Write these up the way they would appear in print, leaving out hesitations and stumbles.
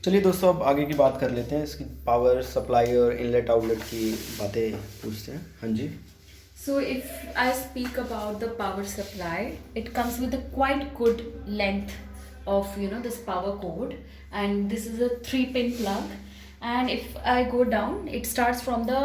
चलिए दोस्तों, अब आगे की बात कर लेते हैं, इसकी पावर सप्लाई और इनलेट आउटलेट की बातें पूछते हैं। हाँ जी। So if I speak about the power supply, it comes with a quite good length of this power cord, and this is a 3-pin plug. And if I go down, it starts from the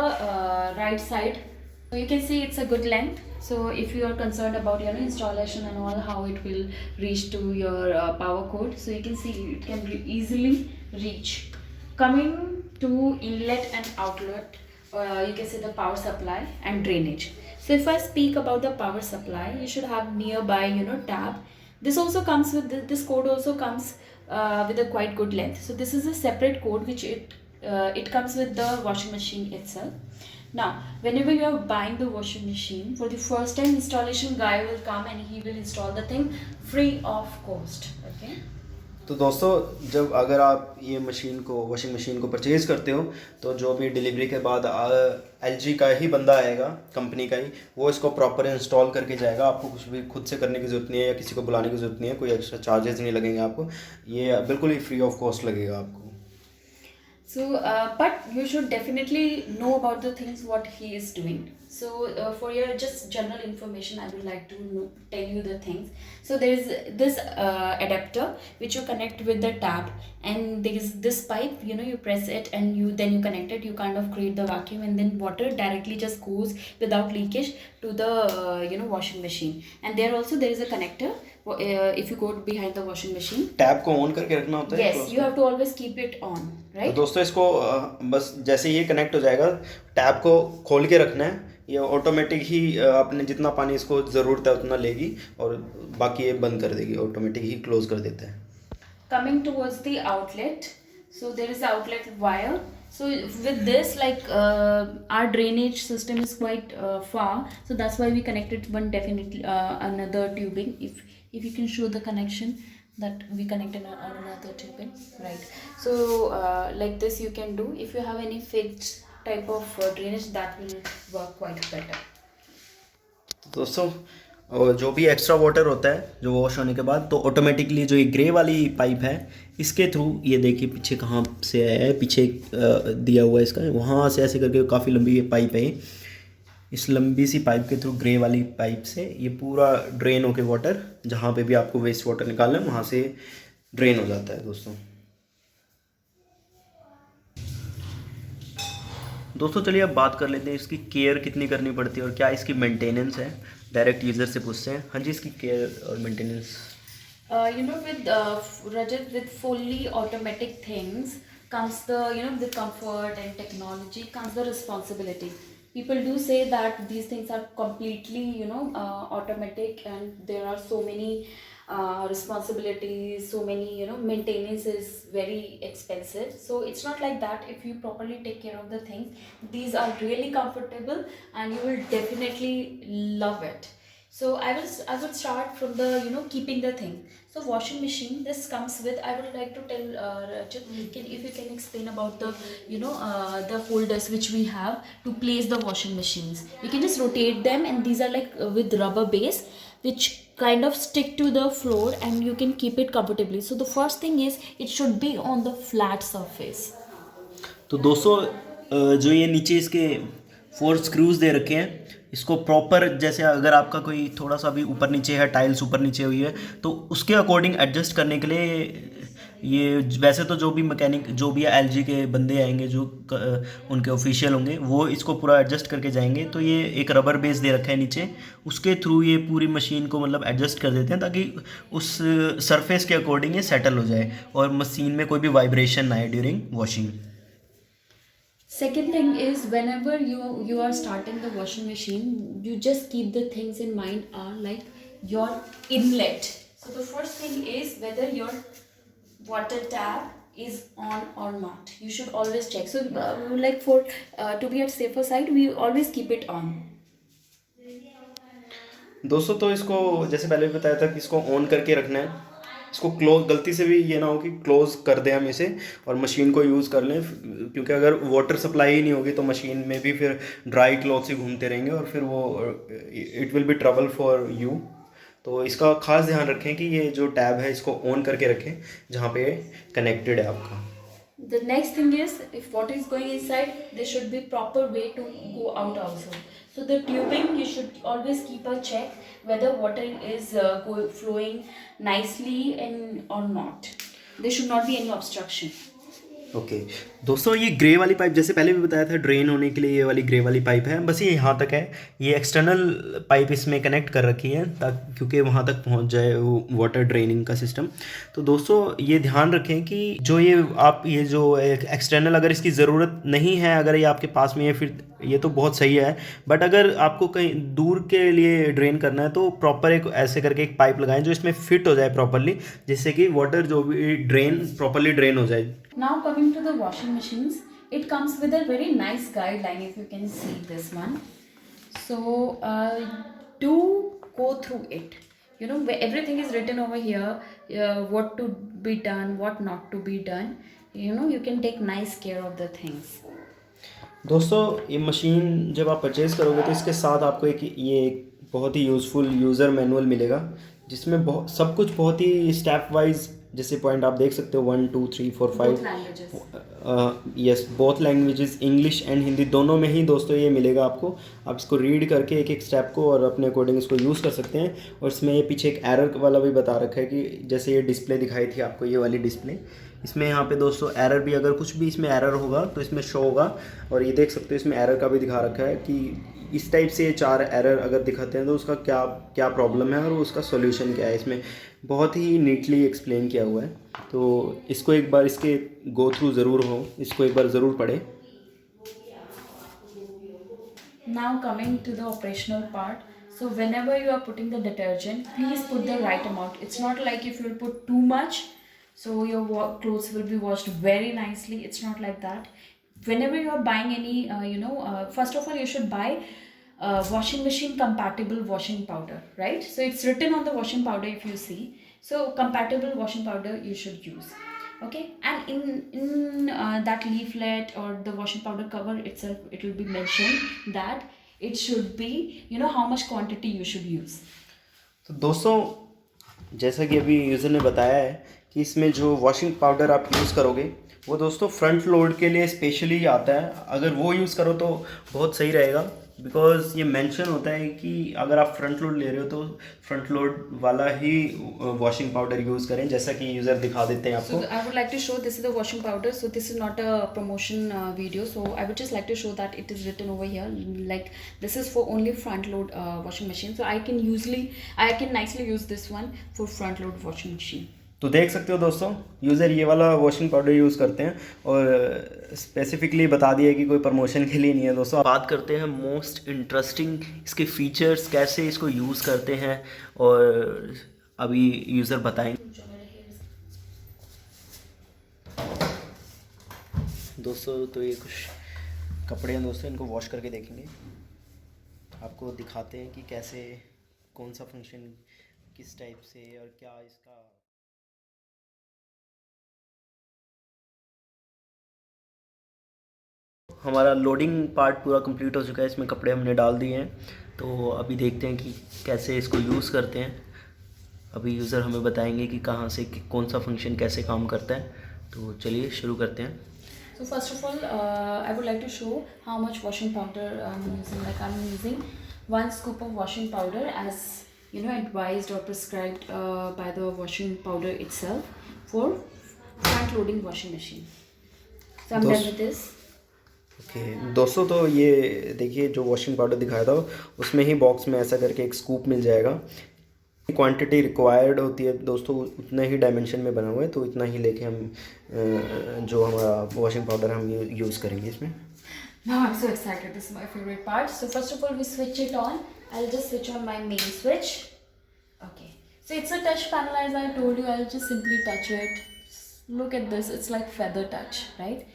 right side. So you can see it's a good length. So if you are concerned about installation and all, how it will reach to your power cord, so you can see it can easily reach. Coming to inlet and outlet, you can say the power supply and drainage. So if I speak about the power supply, you should have nearby tab. This also comes with this code also comes with a quite good length. So this is a separate code which it comes with the washing machine itself. Now, whenever you are buying the washing machine, for the first time installation guy will come and he will install the thing free of cost. Okay. तो दोस्तों, जब अगर आप ये washing machine को purchase करते हो, तो जो भी डिलीवरी के बाद एलजी का ही बंदा आएगा, कंपनी का ही, वो इसको प्रॉपर इंस्टॉल करके जाएगा। आपको कुछ भी खुद से करने की ज़रूरत नहीं है या किसी को बुलाने की ज़रूरत नहीं है, कोई एक्स्ट्रा चार्जेस नहीं लगेंगे आपको, ये बिल्कुल ही फ्री ऑफ कॉस्ट लगेगा आपको। So, but you should definitely know about the things what he is doing. So, for your just general information, I would like to tell you the things. So, there is this adapter which you connect with the tab, and there is this pipe. You press it, and you connect it. You kind of create the vacuum, and then water directly just goes without leakage to the washing machine. And there is a connector. If you go behind the washing machine, tab को on करके रखना होता है। yes, you have to always keep it on, तो right? दोस्तों, इसको बस जैसे ये कनेक्ट हो जाएगा, टैब को खोल के रखना है। ये ऑटोमेटिक ही आपने जितना पानी इसको ज़रूरत है उतना लेगी, और बाकी ये बंद कर देगी, ऑटोमेटिक ही क्लोज कर देता है। Coming towards the outlet, so there is outlet wire. So with this, like our drainage system is quite far, so that's why we connected one definitely another tubing. If you can show the connection that we connected on another tubing, right? So like this you can do. If you have any fixed type of drainage, that will work quite better. तो दोस्तों, और जो भी extra water होता है जो wash होने के बाद, तो ऑटोमेटिकली जो ये ग्रे वाली पाइप है, इसके थ्रू, ये देखिए पीछे कहाँ से आया है, पीछे दिया हुआ है इसका, वहाँ से ऐसे करके काफ़ी लंबी पाइप है। इस लंबी सी पाइप के थ्रू, ग्रे वाली पाइप से ये पूरा ड्रेन होके वाटर, जहाँ पे भी आपको वेस्ट वाटर निकालना है वहाँ से ड्रेन हो जाता है। दोस्तों चलिए अब बात कर लेते हैं इसकी केयर कितनी करनी पड़ती है और क्या इसकी मेंटेनेंस है। डायरेक्ट यूज़र से पूछते हैं। हाँ जी, इसकी केयर और maintenance. With Rajat, with fully automatic things comes the the comfort and technology comes the responsibility. People do say that these things are completely automatic, and there are so many responsibilities, so many maintenance is very expensive. So it's not like that. If you properly take care of the things, these are really comfortable, and you will definitely love it. So I would start from the keeping the thing. So washing machine, this comes with, I would like to tell Rajat, if you can explain about the the holders which we have to place the washing machines. You can just rotate them, and these are like with rubber base which kind of stick to the floor, and you can keep it comfortably. So the first thing is it should be on the flat surface. तो दोस्तों, जो ये नीचे इसके 4 screws दे रखे हैं, इसको proper, जैसे अगर आपका कोई थोड़ा सा भी ऊपर नीचे है, टाइल्स ऊपर नीचे हुई है, तो उसके अकॉर्डिंग एडजस्ट करने के लिए ये, वैसे तो जो भी मैकेनिक, जो भी एलजी के बंदे आएंगे, जो उनके ऑफिशियल होंगे, वो इसको पूरा एडजस्ट करके जाएंगे। तो ये एक रबर बेस दे रखा है नीचे, उसके थ्रू ये पूरी मशीन को मतलब एडजस्ट कर देते हैं, ताकि उस सरफेस के अकॉर्डिंग ये सेटल हो जाए और मशीन में कोई भी वाइब्रेशन ना आए during washing. Second thing is, whenever you are starting the washing machine, you just keep the things in mind are like your inlet. So the first thing is whether your water tap is on or not. You should always check. So like for to be at safer side, we always keep it on. दोस्तों, तो इसको जैसे पहले भी बताया था कि इसको ऑन करके रखना है। इसको क्लोज, गलती से भी ये ना हो कि क्लोज कर दें हम इसे और मशीन को यूज़ कर लें, क्योंकि अगर वाटर सप्लाई ही नहीं होगी तो मशीन में भी फिर ड्राई क्लॉथ से घूमते रहेंगे और फिर वो it will be trouble for you. तो इसका खास ध्यान रखें कि ये जो टैब है इसको ऑन करके रखें जहाँ पे कनेक्टेड है आपका। The next thing is, if water is going inside, there should be proper way to go out also. So the tubing, you should always keep a check whether water is flowing nicely and or not. There should not be any obstruction. Okay दोस्तों, ये grey वाली pipe जैसे पहले भी बताया था, drain होने के लिए ये वाली ग्रे वाली पाइप है, बस ये यहाँ तक है। ये एक्सटर्नल पाइप इसमें कनेक्ट कर रखी है ताकि क्योंकि वहाँ तक पहुँच जाए वो वाटर ड्रेनिंग का सिस्टम। तो दोस्तों ये ध्यान रखें कि जो ये जो एक एक्सटर्नल, अगर इसकी ज़रूरत नहीं है, अगर ये आपके पास में है, फिर ये तो बहुत सही है। बट अगर आपको कहीं दूर के लिए ड्रेन करना है तो प्रॉपर एक ऐसे करके एक पाइप लगाएं जो इसमें फिट हो जाए प्रॉपरली, जिससे कि वाटर जो भी प्रॉपरली ड्रेन हो जाए। Now coming to the washing machines, it comes with a very nice guideline, if you can see this one. So do go through it. You know, where everything is written over here, what to be done, what not to be done. You know, you can take nice care of the things. दोस्तों ये machine जब आप purchase करोगे तो इसके साथ आपको एक बहुत ही यूज़फुल यूज़र मैनुअल मिलेगा, जिसमें सब कुछ बहुत ही स्टेप वाइज, जैसे पॉइंट आप देख सकते हो 1 2 3 4 5 yes, both languages, English and Hindi दोनों में ही दोस्तों ये मिलेगा आपको। आप इसको रीड करके एक एक स्टेप को और अपने अकॉर्डिंग इसको यूज़ कर सकते हैं। और इसमें ये पीछे एक एरर वाला भी बता रखा है कि जैसे ये डिस्प्ले दिखाई थी आपको, ये वाली डिस्प्ले, इसमें यहाँ पे दोस्तों एरर भी, अगर कुछ भी इसमें एरर होगा तो इसमें शो होगा। और ये देख सकते हो इसमें एरर का भी दिखा रखा है कि इस टाइप से 4 एरर अगर दिखाते हैं तो उसका क्या क्या प्रॉब्लम है और उसका सॉल्यूशन क्या है। इसमें बहुत ही नीटली एक्सप्लेन किया हुआ है, तो इसको एक बार इसके गो थ्रू ज़रूर हो, इसको एक बार ज़रूर पढ़ें। Now coming to the operational part. So whenever you are putting the detergent, please put the right amount. It's not like if you put too much, so your clothes will be washed very nicely. It's not like that. Whenever you are buying any, first of all, you should buy washing machine compatible washing powder, right? So it's written on the washing powder, if you see. So compatible washing powder you should use. Okay, and in that leaflet or the washing powder cover itself, it will be mentioned that it should be, you know, how much quantity you should use. तो दोस्तों जैसा कि अभी user ने बताया है कि इसमें जो वॉशिंग पाउडर आप यूज़ करोगे वो दोस्तों फ्रंट लोड के लिए स्पेशली आता है। अगर वो यूज़ करो तो बहुत सही रहेगा, बिकॉज़ ये मेंशन होता है कि अगर आप फ्रंट लोड ले रहे हो तो फ्रंट लोड वाला ही वॉशिंग पाउडर यूज़ करें, जैसा कि यूज़र दिखा देते हैं आपको। So I would like to show, this is the washing powder. So this is not a promotion video. So I would just like to show that it is written over here. Like this is for only front load washing machine. So I can nicely use this one for front load washing machine. तो देख सकते हो दोस्तों, user ये वाला washing powder use करते हैं और स्पेसिफिकली बता दिया कि कोई प्रमोशन के लिए नहीं है। दोस्तों बात करते हैं मोस्ट इंटरेस्टिंग इसके फीचर्स, कैसे इसको यूज़ करते हैं, और अभी यूज़र बताएंगे। दोस्तों तो ये कुछ कपड़े हैं दोस्तों, इनको वॉश करके देखेंगे, आपको दिखाते हैं कि कैसे, कौन सा फंक्शन किस टाइप से और क्या इसका। हमारा लोडिंग पार्ट पूरा कंप्लीट हो चुका है, इसमें कपड़े हमने डाल दिए हैं। तो अभी देखते हैं कि कैसे इसको यूज़ करते हैं। अभी यूज़र हमें बताएंगे कि कहाँ से कौन सा फंक्शन कैसे काम करता है। तो चलिए शुरू करते हैं। So first of all, I would like to show how much washing powder I'm using. Like I'm using 1 scoop of washing powder as, you know, advised or prescribed by the washing powder itself for front loading washing machine. So I'm done with this. Okay दोस्तों, तो ये देखिए जो washing powder दिखाया था उसमें ही box में ऐसा करके एक स्कूप मिल जाएगा। क्वांटिटी रिक्वायर्ड होती है दोस्तों, उतना ही डायमेंशन में बना हुआ है, तो इतना ही लेके हम जो हमारा वॉशिंग पाउडर हम यूज़ करेंगे इसमें। Now I'm so excited. This is my favorite part. So first of all, we switch it on. I'll just switch on my main switch. Okay. So it's a touch panel, as I told you. I'll just simply touch it. Look at this. It's like feather touch, right?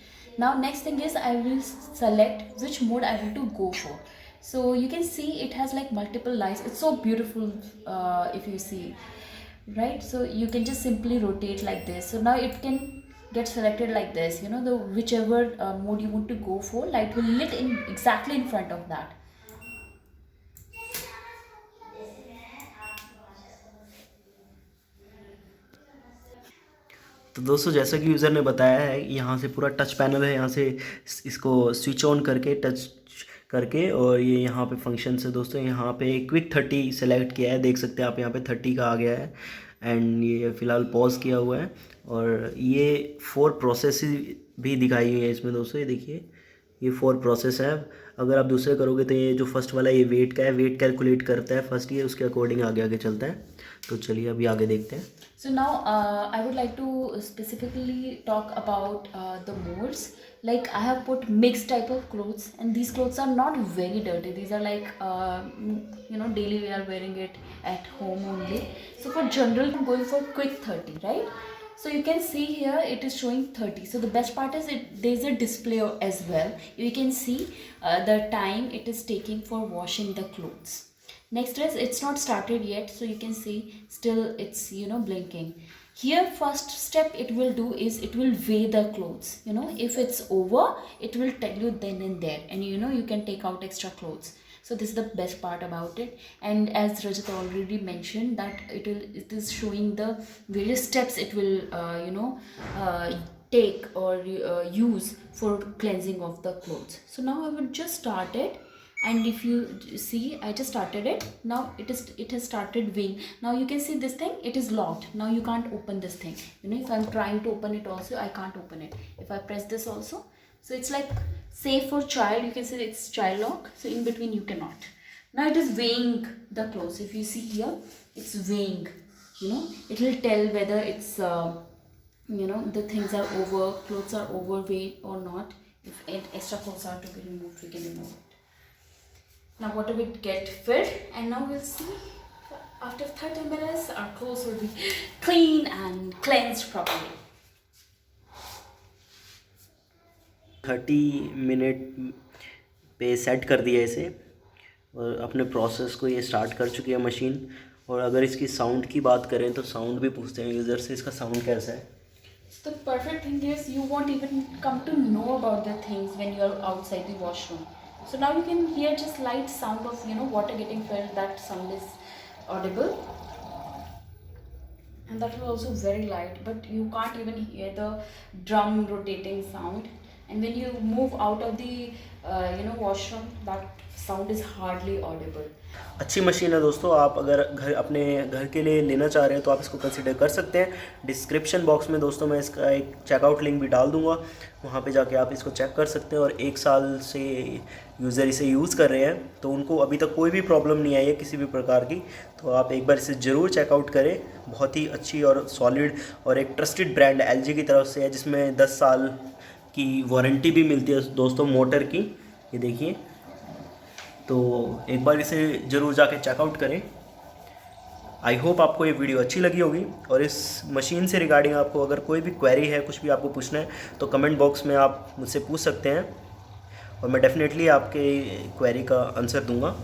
Now next thing is I will select which mode I want to go for. So you can see it has like multiple lights. It's so beautiful if you see, right? So you can just simply rotate like this. So now it can get selected like this, you know, the whichever mode you want to go for, light will lit in exactly in front of that. तो दोस्तों जैसा कि user ने बताया है, यहाँ से पूरा टच पैनल है, यहाँ से इसको स्विच ऑन करके टच करके, और ये यहाँ पे फंक्शन है दोस्तों, यहाँ पे क्विक 30 सेलेक्ट किया है, देख सकते हैं आप यहाँ पे 30 का आ गया है। एंड ये फ़िलहाल पॉज किया हुआ है, और ये 4 प्रोसेस भी दिखाई हुई है इसमें दोस्तों, ये देखिए ये 4 प्रोसेस है। अगर आप दूसरे करोगे तो ये जो फर्स्ट वाला ये वेट का है, वेट कैलकुलेट करता है फर्स्ट, ये उसके अकॉर्डिंग आगे आगे चलता है। तो चलिए अभी आगे देखते हैं। So now I would like to specifically talk about the modes. Like I have put mixed type of clothes, and these clothes are not very dirty. These are like daily we are wearing it at home only. So for general I'm going for quick 30, right? So you can see here it is showing 30. So the best part is there is a display as well. You can see the time it is taking for washing the clothes. Next is it's not started yet, so you can see still it's blinking. Here first step it will do is it will weigh the clothes. If it's over, it will tell you then and there, and you can take out extra clothes. So this is the best part about it. And as Rajat already mentioned that it is showing the various steps it will take or use for cleansing of the clothes. So now I will just start it. And if you see, I just started it. Now it has started weighing. Now you can see this thing, it is locked. Now you can't open this thing. If I'm trying to open it also, I can't open it. If I press this also, so it's like safe for child. You can see it's child lock, so in between you cannot. Now it is weighing the clothes. If you see here, it's weighing. It will tell whether it's the things are over, clothes are overweight or not. If extra clothes are to be removed, we can remove it. Now whatever it get filled, and now we'll see after 30 minutes our clothes will be clean and cleansed properly. 30 minute पे set कर दिया इसे, और अपने process को ये start कर चुकी है मशीन। और अगर इसकी साउंड की बात करें तो साउंड भी पूछते हैं यूज़र से, इसका साउंड कैसा है। So the perfect thing is you won't even come to know about the things when you are outside the washroom. So now you can hear just light sound of water getting filled. That sound is audible, and that was also very light, but you can't even hear the drum rotating sound. And when you move out of the washroom, that sound is hardly audible. अच्छी machine है दोस्तों, आप अगर अपने घर के लिए लेना चाह रहे हैं तो आप इसको कंसिडर कर सकते हैं। डिस्क्रिप्शन बॉक्स में दोस्तों मैं इसका एक चेकआउट लिंक भी डाल दूंगा, वहाँ पे जाके आप इसको चेक कर सकते हैं। और 1 साल से यूज़र इसे यूज़ कर रहे हैं, तो उनको अभी तक कोई भी प्रॉब्लम नहीं आई है किसी भी प्रकार की। तो आप एक बार इसे ज़रूर चेकआउट करें, बहुत ही अच्छी और सॉलिड और एक ट्रस्टेड ब्रांड LG की तरफ से है, जिसमें 10 साल की वारंटी भी मिलती है दोस्तों मोटर की। ये देखिए, तो एक बार इसे ज़रूर जाके चेकआउट करें। आई होप आपको ये वीडियो अच्छी लगी होगी, और इस मशीन से रिगार्डिंग आपको अगर कोई भी क्वेरी है, कुछ भी आपको पूछना है, तो कमेंट बॉक्स में आप मुझसे पूछ सकते हैं, और मैं डेफिनेटली आपके क्वेरी का आंसर दूंगा।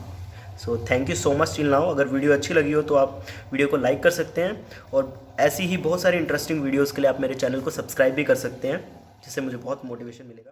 So thank you so much till now. अगर वीडियो अच्छी लगी हो तो आप वीडियो को लाइक कर सकते हैं, और ऐसी ही बहुत सारी इंटरेस्टिंग वीडियोज़ के लिए आप मेरे चैनल को सब्सक्राइब भी कर सकते हैं, जिससे मुझे बहुत मोटिवेशन मिलेगा।